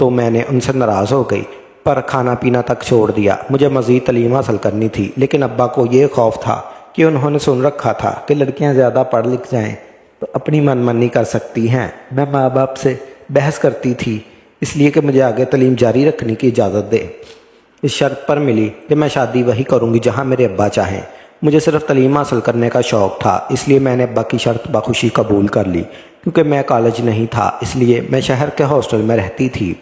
تو میں نے ان سے ناراض ہو گئی، پر کھانا پینا تک چھوڑ دیا۔ مجھے مزید تعلیم حاصل کرنی تھی، لیکن ابا کو یہ خوف تھا کہ انہوں نے سن رکھا تھا کہ لڑکیاں زیادہ پڑھ لکھ جائیں تو اپنی من مانی کر سکتی ہیں۔ میں ماں باپ سے بحث کرتی تھی اس لیے کہ مجھے آگے تعلیم جاری رکھنے کی اجازت دے۔ اس شرط پر ملی کہ میں شادی وہی کروں گی جہاں میرے ابا چاہیں۔ مجھے صرف تعلیم حاصل کرنے کا شوق تھا، اس لیے میں نے ابا کی شرط بخوشی قبول کر لی۔ کیونکہ میں کالج نہیں تھا اس لیے میں شہر کے ہاسٹل میں رہتی تھی۔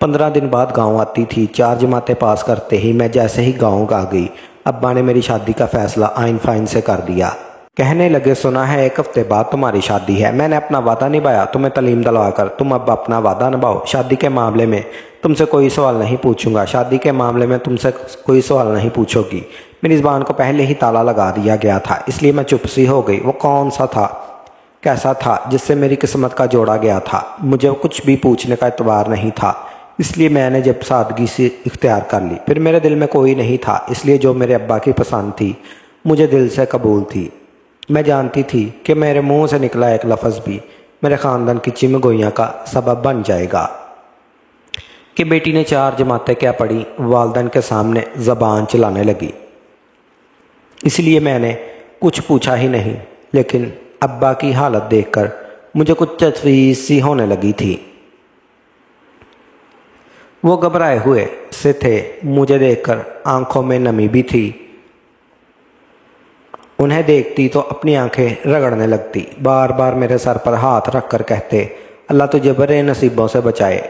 15 دن بعد گاؤں آتی تھی۔ 4 جماعتیں پاس کرتے ہی میں جیسے ہی گاؤں آ گئی، ابا نے میری شادی کا فیصلہ آئین فائن سے کر دیا۔ کہنے لگے سنا ہے 1 ہفتے بعد تمہاری شادی ہے۔ میں نے اپنا وعدہ نبھایا، تمہیں تعلیم دلوا کر۔ تم اب اپنا وعدہ نبھاؤ۔ شادی کے معاملے میں تم سے کوئی سوال نہیں پوچھوں گا۔ شادی کے معاملے میں تم سے کوئی سوال نہیں پوچھو گی۔ میری زبان کو پہلے ہی تالا لگا دیا گیا تھا، اس لیے میں چپ سی ہو گئی۔ وہ کون سا تھا، کیسا تھا جس سے میری قسمت کا جوڑا گیا تھا؟ مجھے کچھ بھی پوچھنے کا اعتبار نہیں تھا، اس لیے میں نے جب سادگی سے اختیار کر لی۔ پھر میرے دل میں کوئی نہیں تھا، اس لیے جو میرے ابا کی پسند تھی مجھے دل سے قبول تھی۔ میں جانتی تھی کہ میرے منہ سے نکلا ایک لفظ بھی میرے خاندان کی چم گوئیاں کا سبب بن جائے گا کہ بیٹی نے 4 جماعتیں کیا پڑھی، والدین کے سامنے زبان چلانے لگی۔ اس لیے میں نے کچھ پوچھا ہی نہیں، لیکن ابا کی حالت دیکھ کر مجھے کچھ تشویش سی ہونے لگی تھی۔ وہ گھبرائے ہوئے سے تھے، مجھے دیکھ کر آنکھوں میں نمی بھی تھی۔ انہیں دیکھتی تو اپنی آنکھیں رگڑنے لگتی، بار بار میرے سر پر ہاتھ رکھ کر کہتے، اللہ تجھے برے نصیبوں سے بچائے۔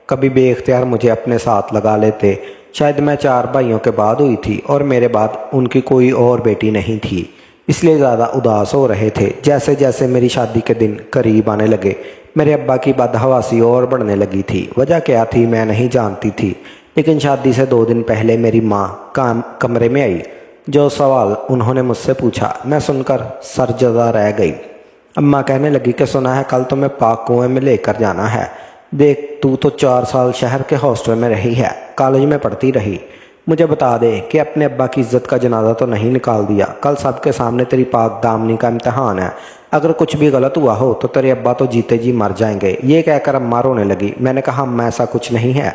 کبھی بے اختیار مجھے اپنے ساتھ لگا لیتے۔ شاید میں 4 بھائیوں کے بعد ہوئی تھی اور میرے بعد ان کی کوئی اور بیٹی نہیں تھی، اس لیے زیادہ اداس ہو رہے تھے۔ جیسے جیسے میری شادی کے دن قریب آنے لگے، میرے ابا کی بدحواسی اور بڑھنے لگی تھی۔ وجہ کیا تھی میں نہیں جانتی تھی، لیکن شادی سے 2 دن پہلے میری ماں کمرے میں آئی۔ جو سوال انہوں نے مجھ سے پوچھا میں سن کر سرجدہ رہ گئی۔ اماں کہنے لگی کہ سنا ہے کل تمہیں پاک کنویں میں لے کر جانا ہے۔ دیکھ تو 4 سال شہر کے ہاسٹل میں رہی ہے، کالج میں پڑھتی رہی، مجھے بتا دے کہ اپنے ابا کی عزت کا جنازہ تو نہیں نکال دیا۔ کل سب کے سامنے تیری پاک دامنی کا امتحان ہے، اگر کچھ بھی غلط ہوا ہو تو تیرے ابا تو جیتے جی مر جائیں گے۔ یہ کہہ کر اماں رونے لگی۔ میں نے کہا اماں ایسا کچھ نہیں ہے،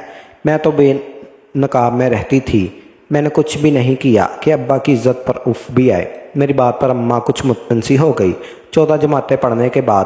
میں تو بے نقاب میں رہتی تھی، میں نے کچھ بھی نہیں کیا کہ ابا کی عزت پر اف بھی آئے۔ میری بات پر اماں کچھ مطمئن سی ہو گئی۔ 14 جماعتیں پڑھنے کے بعد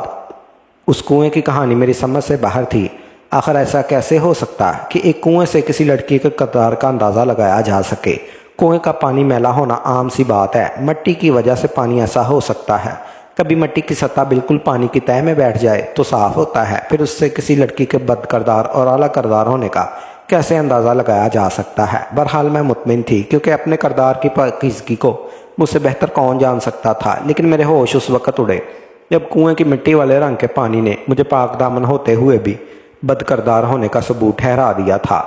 اس کنویں کی کہانی میری سمجھ سے باہر تھی۔ آخر ایسا کیسے ہو سکتا کہ ایک کنویں سے کسی لڑکی کے کردار کا اندازہ لگایا جا سکے؟ کنویں کا پانی میلا ہونا عام سی بات ہے، مٹی کی وجہ سے پانی ایسا ہو سکتا ہے۔ کبھی مٹی کی سطح بالکل پانی کی تہہ میں بیٹھ جائے تو صاف ہوتا ہے، پھر اس سے کسی لڑکی کے بد کردار اور اعلیٰ کردار ہونے کا کیسے اندازہ لگایا جا سکتا ہے؟ بہرحال میں مطمئن تھی، کیونکہ اپنے کردار کی پاکیزگی کو مجھ سے بہتر کون جان سکتا تھا۔ لیکن میرے ہوش اس وقت اڑے جب کنویں کی مٹی والے رنگ کے پانی نے مجھے پاک دامن ہوتے ہوئے بھی بد کردار ہونے کا ثبوت ٹھہرا دیا تھا۔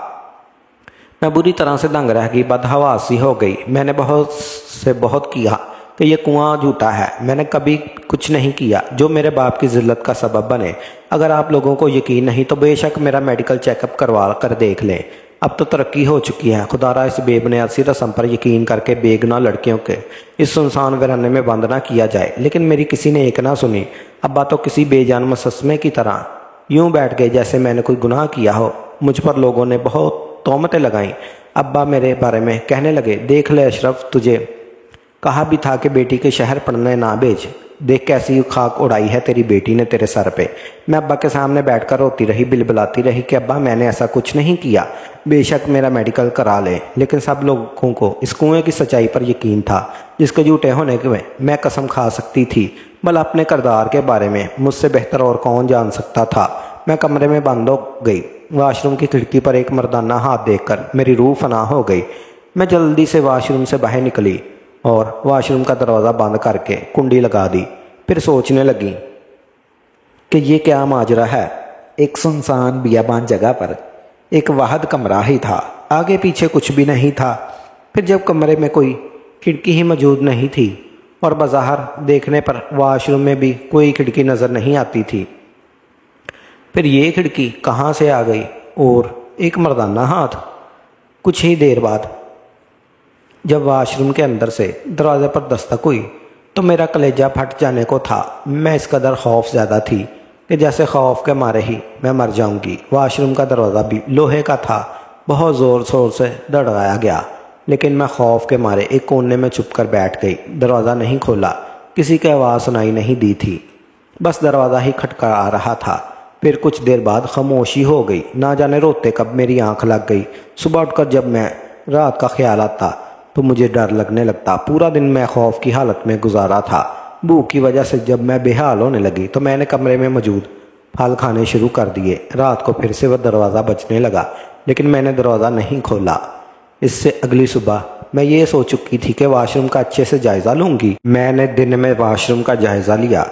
میں بری طرح سے دنگ رہ گئی، بدحواسی ہو گئی۔ میں نے بہت کیا کہ یہ کنواں جھوٹا ہے، میں نے کبھی کچھ نہیں کیا جو میرے باپ کی ذلت کا سبب بنے۔ اگر آپ لوگوں کو یقین نہیں تو بے شک میرا میڈیکل چیک اپ کروا کر دیکھ لیں، اب تو ترقی ہو چکی ہے۔ خدا را اس بے بنیادی رسم پر یقین کر کے بے گناہ لڑکیوں کے اس سنسان ویرانے میں بند نہ کیا جائے۔ لیکن میری کسی نے ایک نہ سنی۔ ابا تو کسی بے جان مجسمے کی طرح یوں بیٹھ گئے جیسے میں نے کوئی گناہ کیا ہو۔ مجھ پر لوگوں نے بہت تہمتیں لگائیں۔ ابا میرے بارے میں کہنے لگے، دیکھ لے اشرف، تجھے کہا بھی تھا کہ بیٹی کے شہر پڑھنے نہ بھیج، دیکھ کیسی خاک اڑائی ہے تیری بیٹی نے تیرے سر پہ۔ میں ابا کے سامنے بیٹھ کر روتی رہی، بلبلاتی رہی کہ ابا میں نے ایسا کچھ نہیں کیا، بے شک میرا میڈیکل کرا لے۔ لیکن سب لوگوں کو اس کنویں کی سچائی پر یقین تھا، جس کے جھوٹے ہونے کے میں قسم کھا سکتی تھی، بھلا اپنے کردار کے بارے میں مجھ سے بہتر اور کون جان سکتا تھا۔ میں کمرے میں بند ہو گئی۔ واش روم کی کھڑکی پر ایک مردانہ ہاتھ دیکھ کر میری روح فنا ہو گئی۔ میں جلدی سے واش روم سے باہر نکلی اور واش روم کا دروازہ بند کر کے کنڈی لگا دی۔ پھر سوچنے لگی کہ یہ کیا ماجرا ہے۔ ایک سنسان بیابان جگہ پر ایک واحد کمرہ ہی تھا، آگے پیچھے کچھ بھی نہیں تھا۔ پھر جب کمرے میں کوئی کھڑکی ہی موجود نہیں تھی اور بظاہر دیکھنے پر واش روم میں بھی کوئی کھڑکی نظر نہیں آتی تھی، پھر یہ کھڑکی کہاں سے آ گئی اور ایک مردانہ ہاتھ؟ کچھ ہی دیر بعد جب واش روم کے اندر سے دروازے پر دستک ہوئی تو میرا کلیجہ پھٹ جانے کو تھا۔ میں اس قدر خوف زیادہ تھی کہ جیسے خوف کے مارے ہی میں مر جاؤں گی۔ واش روم کا دروازہ بھی لوہے کا تھا، بہت زور شور سے دھڑکایا گیا، لیکن میں خوف کے مارے ایک کونے میں چھپ کر بیٹھ گئی۔ دروازہ نہیں کھولا، کسی کی آواز سنائی نہیں دی تھی، بس دروازہ ہی کھٹکھٹا رہا تھا۔ پھر کچھ دیر بعد خاموشی ہو گئی، نہ جانے روتے کب میری آنکھ لگ گئی۔ صبح اٹھ کر جب میں رات کا خیال آتا تو مجھے ڈر لگنے لگتا۔ پورا دن میں خوف کی حالت میں گزارا تھا۔ بھوک کی وجہ سے جب میں بے حال ہونے لگی تو میں نے کمرے میں موجود پھل کھانے شروع کر دیے۔ رات کو پھر سے وہ دروازہ بجنے لگا، لیکن میں نے دروازہ نہیں کھولا۔ اس سے اگلی صبح میں یہ سوچ چکی تھی کہ واش روم کا اچھے سے جائزہ لوں گی۔ میں نے دن میں واش روم کا جائزہ لیا،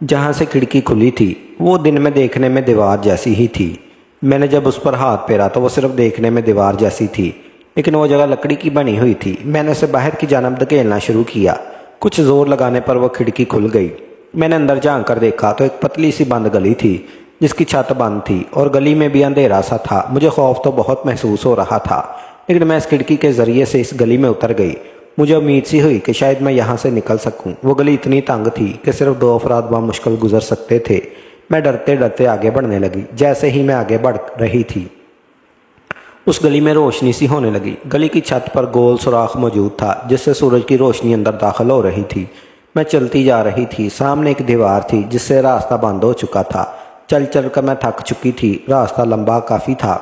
جہاں سے کھڑکی کھلی تھی وہ دن میں دیکھنے میں دیوار جیسی ہی تھی۔ میں نے جب اس پر ہاتھ پھیرا تو وہ صرف دیکھنے میں دیوار جیسی تھی، لیکن وہ جگہ لکڑی کی بنی ہوئی تھی۔ میں نے اسے باہر کی جانب دھکیلنا شروع کیا، کچھ زور لگانے پر وہ کھڑکی کھل گئی۔ میں نے اندر جھانک کر دیکھا تو ایک پتلی سی بند گلی تھی جس کی چھت بند تھی اور گلی میں بھی اندھیرا سا تھا۔ مجھے خوف تو بہت محسوس ہو رہا تھا، لیکن میں اس کھڑکی کے ذریعے سے اس گلی میں اتر گئی۔ مجھے امید سی ہوئی کہ شاید میں یہاں سے نکل سکوں۔ وہ گلی اتنی تنگ تھی کہ صرف 2 افراد بمشکل گزر سکتے تھے۔ میں ڈرتے ڈرتے آگے بڑھنے لگی۔ جیسے ہی میں آگے بڑھ رہی تھی اس گلی میں روشنی سی ہونے لگی۔ گلی کی چھت پر گول سوراخ موجود تھا جس سے سورج کی روشنی اندر داخل ہو رہی تھی۔ میں چلتی جا رہی تھی، سامنے ایک دیوار تھی جس سے راستہ بند ہو چکا تھا۔ چل چل کر میں تھک چکی تھی، راستہ لمبا کافی تھا۔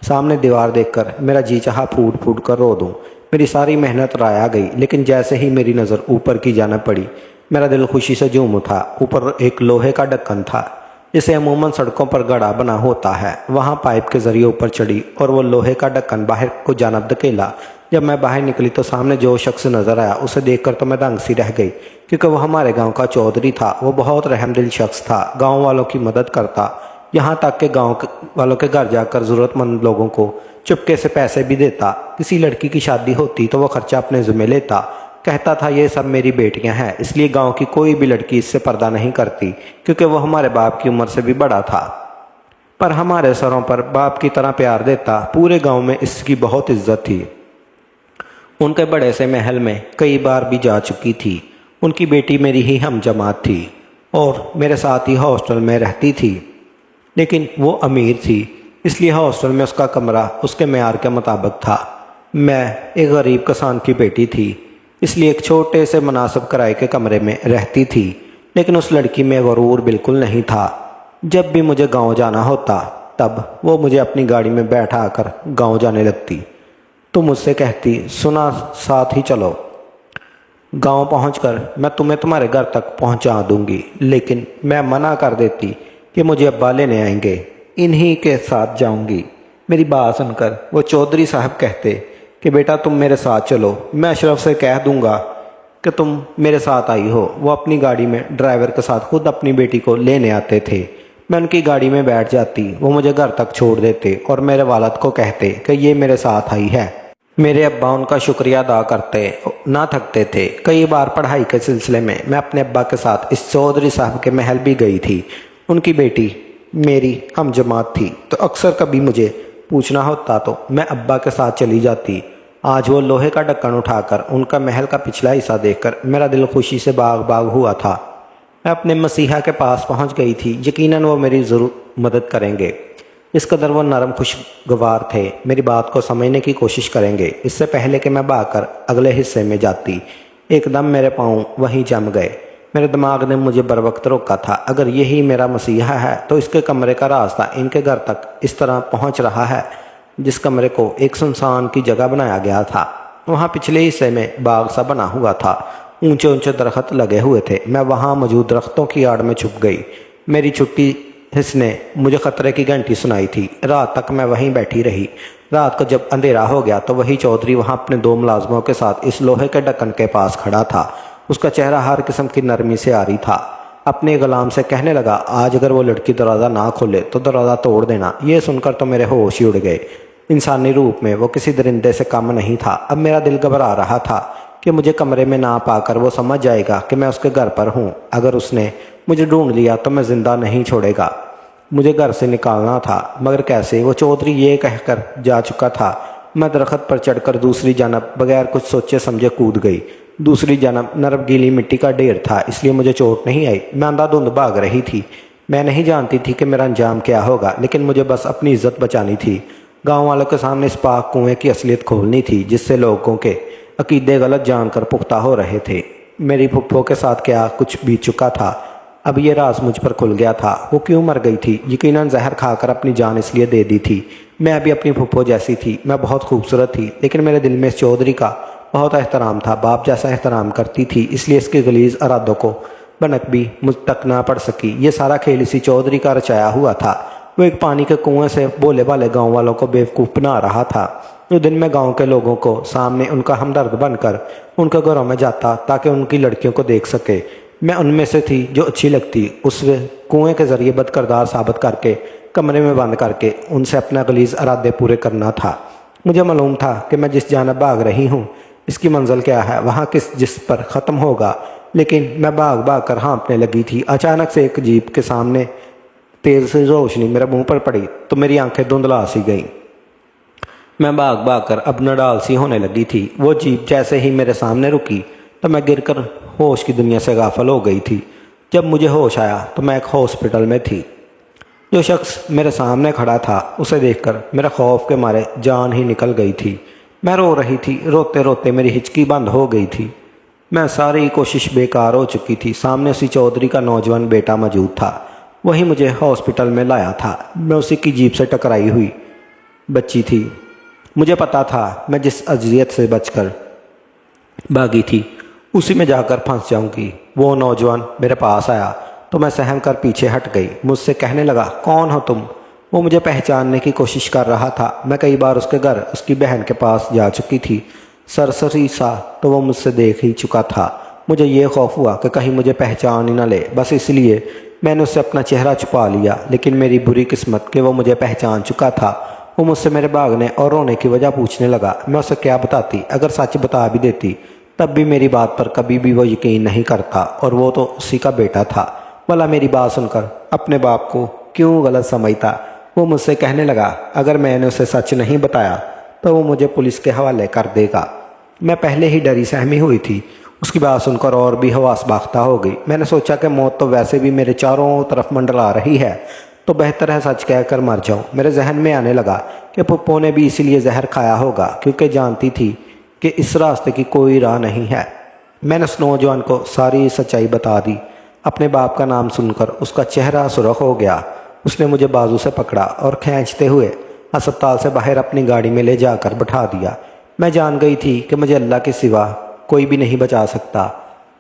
سامنے دیوار دیکھ کر میرا جی چاہا پھوٹ پھوٹ کر رو دوں۔ میری ساری محنت رایا گئی، لیکن جیسے ہی میری نظر اوپر کی جانب پڑی میرا دل خوشی سے جھوم اٹھا۔ اوپر ایک لوہے کا ڈھکن تھا جسے عموماً سڑکوں پر گڑھا بنا ہوتا ہے، وہاں پائپ کے ذریعے اوپر چڑھی اور وہ لوہے کا ڈھکن باہر کو جانب دھکیلا۔ جب میں باہر نکلی تو سامنے جو شخص نظر آیا اسے دیکھ کر تو میں دنگ سی رہ گئی، کیونکہ وہ ہمارے گاؤں کا چودھری تھا۔ وہ بہت رحم دل شخص تھا، گاؤں والوں کی مدد کرتا، یہاں تک کہ گاؤں والوں کے گھر جا کر ضرورت مند لوگوں کو چپکے سے پیسے بھی دیتا۔ کسی لڑکی کی شادی ہوتی تو وہ خرچہ اپنے ذمہ لیتا، کہتا تھا یہ سب میری بیٹیاں ہیں، اس لیے گاؤں کی کوئی بھی لڑکی اس سے پردہ نہیں کرتی، کیونکہ وہ ہمارے باپ کی عمر سے بھی بڑا تھا، پر ہمارے سروں پر باپ کی طرح پیار دیتا۔ پورے گاؤں میں اس کی بہت عزت تھی۔ ان کے بڑے سے محل میں کئی بار بھی جا چکی تھی۔ ان کی بیٹی میری ہی ہم جماعت تھی اور میرے ساتھ ہی ہاسٹل میں رہتی تھی، لیکن وہ امیر تھی، اس لیے ہاسٹل میں اس کا کمرہ اس کے معیار کے مطابق تھا۔ میں ایک غریب کسان کی بیٹی تھی، اس لیے ایک چھوٹے سے مناسب کرائے کے کمرے میں رہتی تھی، لیکن اس لڑکی میں غرور بالکل نہیں تھا۔ جب بھی مجھے گاؤں جانا ہوتا تب وہ مجھے اپنی گاڑی میں بیٹھا کر گاؤں جانے لگتی تو مجھ سے کہتی، سنا ساتھ ہی چلو، گاؤں پہنچ کر میں تمہیں تمہارے گھر تک پہنچا دوں گی، لیکن میں منع کر دیتی کہ مجھے ابا لینے آئیں گے، انہی کے ساتھ جاؤں گی۔ میری بات سن کر وہ چودھری صاحب کہتے کہ بیٹا تم میرے ساتھ چلو، میں اشرف سے کہہ دوں گا کہ تم میرے ساتھ آئی ہو۔ وہ اپنی گاڑی میں ڈرائیور کے ساتھ خود اپنی بیٹی کو لینے آتے تھے۔ میں ان کی گاڑی میں بیٹھ جاتی، وہ مجھے گھر تک چھوڑ دیتے اور میرے والد کو کہتے کہ یہ میرے ساتھ آئی ہے۔ میرے ابا ان کا شکریہ ادا کرتے نہ تھکتے تھے۔ کئی بار پڑھائی کے سلسلے میں اپنے ابا کے ساتھ اس چودھری صاحب کے محل بھی گئی تھی۔ ان کی بیٹی میری ہم جماعت تھی تو اکثر کبھی مجھے پوچھنا ہوتا تو میں ابا کے ساتھ چلی جاتی۔ آج وہ لوہے کا ڈھکن اٹھا کر ان کا محل کا پچھلا حصہ دیکھ کر میرا دل خوشی سے باغ باغ ہوا تھا۔ میں اپنے مسیحا کے پاس پہنچ گئی تھی، یقیناً وہ میری ضرور مدد کریں گے۔ اس قدر وہ نرم خوشگوار تھے، میری بات کو سمجھنے کی کوشش کریں گے۔ اس سے پہلے کہ میں بھاگ کر اگلے حصے میں جاتی، ایک دم میرے پاؤں وہیں جم گئے۔ میرے دماغ نے مجھے بروقت روکا تھا، اگر یہی میرا مسیحا ہے تو اس کے کمرے کا راستہ ان کے گھر تک اس طرح پہنچ رہا ہے۔ جس کمرے کو ایک سنسان کی جگہ بنایا گیا تھا، وہاں پچھلے حصے میں باغ سا بنا ہوا تھا، اونچے اونچے درخت لگے ہوئے تھے۔ میں وہاں موجود درختوں کی آڑ میں چھپ گئی۔ میری چھٹی حص نے مجھے خطرے کی گھنٹی سنائی تھی۔ رات تک میں وہیں بیٹھی رہی۔ رات کو جب اندھیرا ہو گیا تو وہی چودھری وہاں اپنے 2 ملازموں کے ساتھ اس لوہے کے ڈھکن کے پاس کھڑا تھا۔ اس کا چہرہ ہر قسم کی نرمی سے عاری تھا۔ اپنے غلام سے کہنے لگا، آج اگر وہ لڑکی دروازہ نہ کھولے تو دروازہ توڑ دینا۔ یہ سن کر تو میرے ہوش ہی اڑ گئے۔ انسانی روپ میں وہ کسی درندے سے کم نہیں تھا۔ اب میرا دل گھبرا رہا تھا کہ مجھے کمرے میں نہ پا کر وہ سمجھ جائے گا کہ میں اس کے گھر پر ہوں۔ اگر اس نے مجھے ڈھونڈ لیا تو میں زندہ نہیں چھوڑے گا۔ مجھے گھر سے نکالنا تھا، مگر کیسے؟ وہ چودھری یہ کہہ کر جا چکا تھا۔ میں درخت پر چڑھ کر دوسری جانب بغیر کچھ سوچے سمجھے کود گئی۔ دوسری جانب نرم گیلی مٹی کا ڈھیر تھا، اس لیے مجھے چوٹ نہیں آئی۔ میں اندھا دھند بھاگ رہی تھی۔ میں نہیں جانتی تھی کہ میرا انجام کیا ہوگا، لیکن مجھے بس اپنی عزت بچانی تھی۔ گاؤں والوں کے سامنے اس پاک کنویں کی اصلیت کھولنی تھی جس سے لوگوں کے عقیدے غلط جان کر پختہ ہو رہے تھے۔ میری پھپھو کے ساتھ کیا کچھ بیت چکا تھا، اب یہ راز مجھ پر کھل گیا تھا۔ وہ کیوں مر گئی تھی؟ یقیناً زہر کھا کر اپنی جان اس لیے دے دی تھی۔ میں ابھی اپنی پھپھو جیسی تھی، میں بہت خوبصورت تھی، لیکن میرے دل میں اس چودھری کا بہت احترام تھا، باپ جیسا احترام کرتی تھی، اس لیے اس کے غلیظ ارادوں کو بھنک بھی مجھ تک نہ پڑ سکی۔ یہ سارا کھیل اسی چودھری کا رچایا ہوا تھا۔ وہ ایک پانی کے کنویں سے بولے بالے گاؤں والوں کو بیوقوف بنا رہا تھا۔ جو دن میں گاؤں کے لوگوں کو سامنے ان کا ہمدرد بن کر ان کے گھروں میں جاتا تاکہ ان کی لڑکیوں کو دیکھ سکے، میں ان میں سے تھی جو اچھی لگتی۔ اس کنویں کے ذریعے بد کردار ثابت کر کے کمرے میں بند کر کے ان سے اپنا غلیظ ارادے پورے کرنا تھا۔ مجھے معلوم تھا کہ میں جس جانب بھاگ رہی ہوں اس کی منزل کیا ہے، وہاں کس جس پر ختم ہوگا، لیکن میں بھاگ بھاگ کر ہانپنے لگی تھی۔ اچانک سے ایک جیپ کے سامنے تیز سے روشنی میرے منہ پر پڑی تو میری آنکھیں دھندلا سی گئیں۔ میں بھاگ بھاگ کر اب نڈال سی ہونے لگی تھی۔ وہ جیپ جیسے ہی میرے سامنے رکی تو میں گر کر ہوش کی دنیا سے غافل ہو گئی تھی۔ جب مجھے ہوش آیا تو میں ایک ہاسپٹل میں تھی۔ جو شخص میرے سامنے کھڑا تھا اسے دیکھ کر میرے خوف کے مارے جان ہی نکل گئی تھی۔ میں رو رہی تھی، روتے روتے میری ہچکی بند ہو گئی تھی۔ میں ساری کوشش بیکار ہو چکی تھی۔ سامنے اسی چودھری کا نوجوان بیٹا موجود تھا، وہی مجھے ہاسپٹل میں لایا تھا۔ میں اسی کی جیپ سے ٹکرائی ہوئی بچی تھی۔ مجھے پتا تھا میں جس اذیت سے بچ کر بھاگی تھی اسی میں جا کر پھنس جاؤں گی۔ وہ نوجوان میرے پاس آیا تو میں سہم کر پیچھے ہٹ گئی۔ مجھ سے کہنے لگا، کون ہو تم؟ وہ مجھے پہچاننے کی کوشش کر رہا تھا۔ میں کئی بار اس کے گھر اس کی بہن کے پاس جا چکی تھی۔ سرسری سا تو وہ مجھ سے دیکھ ہی چکا تھا۔ مجھے یہ خوف ہوا کہ کہیں مجھے پہچان ہی نہ لے، بس اس لیے میں نے اس سے اپنا چہرہ چھپا لیا۔ لیکن میری بری قسمت کہ وہ مجھے پہچان چکا تھا۔ وہ مجھ سے میرے بھاگنے اور رونے کی وجہ پوچھنے لگا۔ میں اسے کیا بتاتی؟ اگر سچ بتا بھی دیتی تب بھی میری بات پر کبھی بھی وہ یقین نہیں کرتا، اور وہ تو اسی کا بیٹا تھا۔ بھلا میری بات سن کر اپنے باپ کو کیوں غلط سمجھتا؟ وہ مجھ سے کہنے لگا، اگر میں نے اسے سچ نہیں بتایا تو وہ مجھے پولیس کے حوالے کر دے گا۔ میں پہلے ہی ڈری سہمی ہوئی تھی۔ اس کی بات سن کر اور بھی حواس باختہ ہو گئی۔ میں نے سوچا کہ موت تو ویسے بھی میرے چاروں طرف منڈلا رہی ہے، تو بہتر ہے سچ کہہ کر مر جاؤں۔ میرے ذہن میں آنے لگا کہ پھپھو نے بھی اسی لیے زہر کھایا ہوگا، کیونکہ جانتی تھی کہ اس راستے کی کوئی راہ نہیں ہے۔ میں نے اس نوجوان کو ساری سچائی بتا دی۔ اپنے باپ کا نام سن کر اس کا چہرہ سرخ ہو گیا۔ اس نے مجھے بازو سے پکڑا اور کھینچتے ہوئے ہسپتال سے باہر اپنی گاڑی میں لے جا کر بٹھا دیا۔ میں جان گئی تھی کہ مجھے اللہ کے سوا کوئی بھی نہیں بچا سکتا۔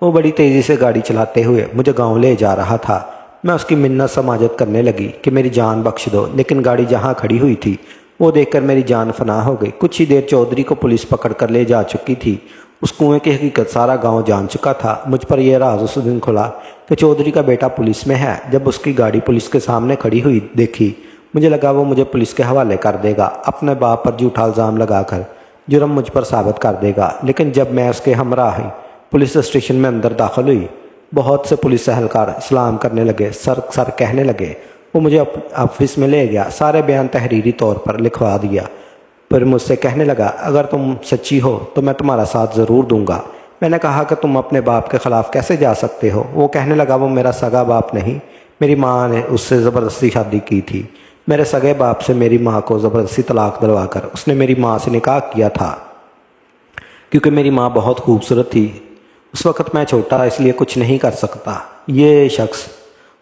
وہ بڑی تیزی سے گاڑی چلاتے ہوئے مجھے گاؤں لے جا رہا تھا۔ میں اس کی منت سماجت کرنے لگی کہ میری جان بخش دو، لیکن گاڑی جہاں کھڑی ہوئی تھی وہ دیکھ کر میری جان فنا ہو گئی۔ کچھ ہی دیر چودھری کو پولیس پکڑ کر لے جا چکی تھی۔ اس کنویں کی حقیقت سارا گاؤں جان چکا تھا۔ مجھ پر یہ راز اس دن کھلا کہ چودھری کا بیٹا پولیس میں ہے۔ جب اس کی گاڑی پولیس کے سامنے کھڑی ہوئی دیکھی، مجھے لگا وہ مجھے پولیس کے حوالے کر دے گا، اپنے باپ پر جھوٹا الزام لگا کر جرم مجھ پر ثابت کر دے گا۔ لیکن جب میں اس کے ہمراہ پولیس اسٹیشن میں اندر داخل ہوئی، بہت سے پولیس اہلکار سلام کرنے لگے، سر کہنے لگے۔ وہ مجھے آفس میں لے گیا، سارے بیان تحریری طور پر لکھوا دیا۔ پھر مجھ سے کہنے لگا، اگر تم سچی ہو تو میں تمہارا ساتھ ضرور دوں گا۔ میں نے کہا کہ تم اپنے باپ کے خلاف کیسے جا سکتے ہو؟ وہ کہنے لگا، وہ میرا سگا باپ نہیں، میری ماں نے اس سے زبردستی شادی کی تھی۔ میرے سگے باپ سے میری ماں کو زبردستی طلاق دلوا کر اس نے میری ماں سے نکاح کیا تھا، کیونکہ میری ماں بہت خوبصورت تھی۔ اس وقت میں چھوٹا اس لیے کچھ نہیں کر سکتا۔ یہ شخص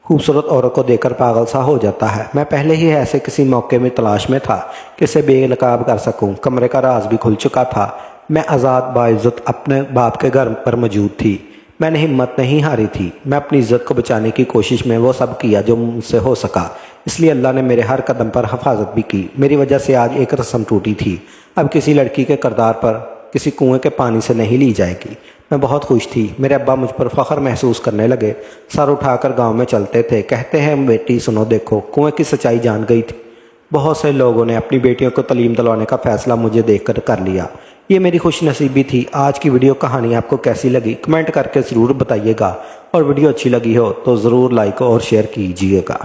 خوبصورت عورت کو دیکھ کر پاگل سا ہو جاتا ہے۔ میں پہلے ہی ایسے کسی موقع میں تلاش میں تھا کہ اسے بے نقاب کر سکوں۔ کمرے کا راز بھی کھل چکا تھا۔ میں آزاد باعزت اپنے باپ کے گھر پر موجود تھی۔ میں نے ہمت نہیں ہاری تھی۔ میں اپنی عزت کو بچانے کی کوشش میں وہ سب کیا جو مجھ سے ہو سکا۔ اس لیے اللہ نے میرے ہر قدم پر حفاظت بھی کی۔ میری وجہ سے آج ایک رسم ٹوٹی تھی، اب کسی لڑکی کے کردار پر کسی کنویں کے پانی سے نہیں لی جائے گی۔ میں بہت خوش تھی۔ میرے ابا مجھ پر فخر محسوس کرنے لگے، سر اٹھا کر گاؤں میں چلتے تھے، کہتے ہیں، بیٹی سنو دیکھو، کنویں کی سچائی جان گئی تھی۔ بہت سے لوگوں نے اپنی بیٹیوں کو تعلیم دلوانے کا فیصلہ مجھے دیکھ کر لیا۔ یہ میری خوش نصیبی تھی۔ آج کی ویڈیو کہانی آپ کو کیسی لگی کمنٹ کر کے ضرور بتائیے گا، اور ویڈیو اچھی لگی ہو تو ضرور لائک اور شیئر کیجیے گا۔